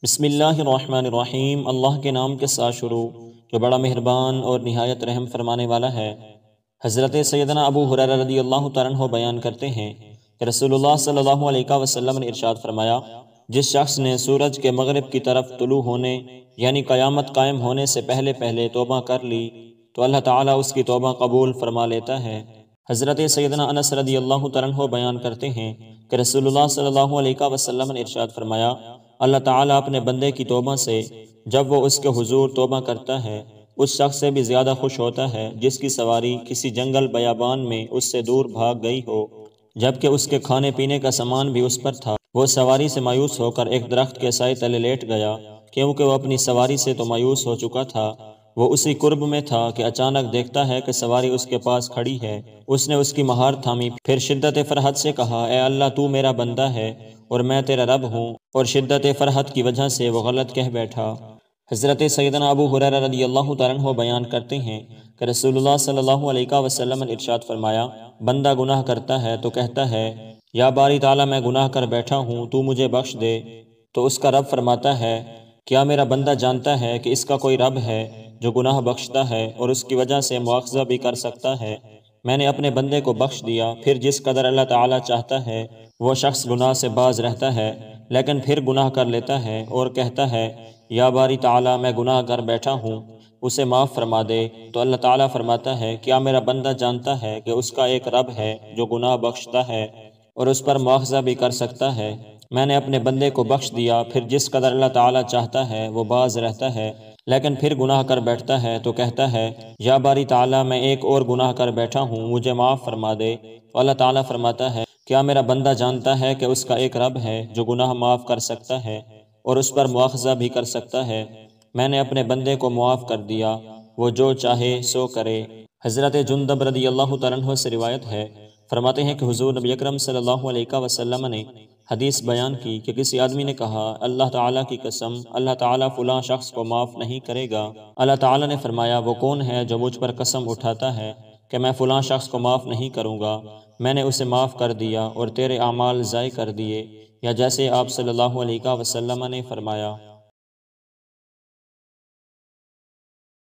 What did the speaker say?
بسم اللہ الرحمن الرحیم۔ اللہ کے نام کے ساتھ شروع جو بڑا مہربان اور نہایت رحم فرمانے والا ہے۔ حضرت سیدنا ابو ہریرہ رضی اللہ تعالیٰ عنہ بیان کرتے ہیں کہ رسول اللہ صلی اللہ علیہ وسلم نے ارشاد فرمایا، جس شخص نے سورج کے مغرب کی طرف طلوع ہونے یعنی قیامت قائم ہونے سے پہلے پہلے توبہ کر لی تو اللہ تعالیٰ اس کی توبہ قبول فرما لیتا ہے۔ حضرت سیدنا انس رضی اللہ تعالیٰ عنہ بیان کرتے ہیں کہ رسول اللہ صلی اللہ علیہ وسلم نے ارشاد فرمایا، اللہ تعالیٰ اپنے بندے کی توبہ سے جب وہ اس کے حضور توبہ کرتا ہے اس شخص سے بھی زیادہ خوش ہوتا ہے جس کی سواری کسی جنگل بیابان میں اس سے دور بھاگ گئی ہو، جبکہ اس کے کھانے پینے کا سامان بھی اس پر تھا۔ وہ سواری سے مایوس ہو کر ایک درخت کے سائے تلے لیٹ گیا، کیونکہ وہ اپنی سواری سے تو مایوس ہو چکا تھا۔ وہ اسی قرب میں تھا کہ اچانک دیکھتا ہے کہ سواری اس کے پاس کھڑی ہے۔ اس نے اس کی مہار تھامی، پھر شدت فرحت سے کہا، اے اللہ تو میرا بندہ ہے اور میں تیرا رب ہوں، اور شدت فرحت کی وجہ سے وہ غلط کہہ بیٹھا۔ حضرت سیدنا ابو ہریرہ رضی اللہ تعالیٰ عنہ بیان کرتے ہیں کہ رسول اللہ صلی اللہ علیہ وسلم نے ارشاد فرمایا، بندہ گناہ کرتا ہے تو کہتا ہے، یا باری تعالیٰ میں گناہ کر بیٹھا ہوں تو مجھے بخش دے، تو اس کا رب فرماتا ہے، کیا میرا بندہ جانتا ہے کہ اس کا کوئی رب ہے جو گناہ بخشتا ہے اور اس کی وجہ سے مواخذہ بھی کر سکتا ہے؟ میں نے اپنے بندے کو بخش دیا۔ پھر جس قدر اللہ تعالیٰ چاہتا ہے وہ شخص گناہ سے باز رہتا ہے، لیکن پھر گناہ کر لیتا ہے اور کہتا ہے، یا باری تعالیٰ میں گناہ کر بیٹھا ہوں، اسے معاف فرما دے، تو اللہ تعالیٰ فرماتا ہے، کیا میرا بندہ جانتا ہے کہ اس کا ایک رب ہے جو گناہ بخشتا ہے اور اس پر مواخذہ بھی کر سکتا ہے؟ میں نے اپنے بندے کو بخش دیا۔ پھر جس قدر اللہ تعالیٰ چاہتا ہے وہ باز رہتا ہے، لیکن پھر گناہ کر بیٹھتا ہے تو کہتا ہے، یا باری تعالیٰ میں ایک اور گناہ کر بیٹھا ہوں، مجھے معاف فرما دے، تو اللہ تعالیٰ فرماتا ہے، کیا میرا بندہ جانتا ہے کہ اس کا ایک رب ہے جو گناہ معاف کر سکتا ہے اور اس پر مواخذہ بھی کر سکتا ہے؟ میں نے اپنے بندے کو معاف کر دیا، وہ جو چاہے سو کرے۔ حضرت جندب رضی اللہ تعالیٰ عنہ سے روایت ہے، فرماتے ہیں کہ حضور نبی اکرم صلی اللہ علیہ وسلم نے حدیث بیان کی کہ کسی آدمی نے کہا، اللہ تعالیٰ کی قسم، اللہ تعالیٰ فلاں شخص کو معاف نہیں کرے گا۔ اللہ تعالیٰ نے فرمایا، وہ کون ہے جو مجھ پر قسم اٹھاتا ہے کہ میں فلاں شخص کو معاف نہیں کروں گا؟ میں نے اسے معاف کر دیا اور تیرے اعمال ضائع کر دیے، یا جیسے آپ صلی اللہ علیہ وسلم نے فرمایا۔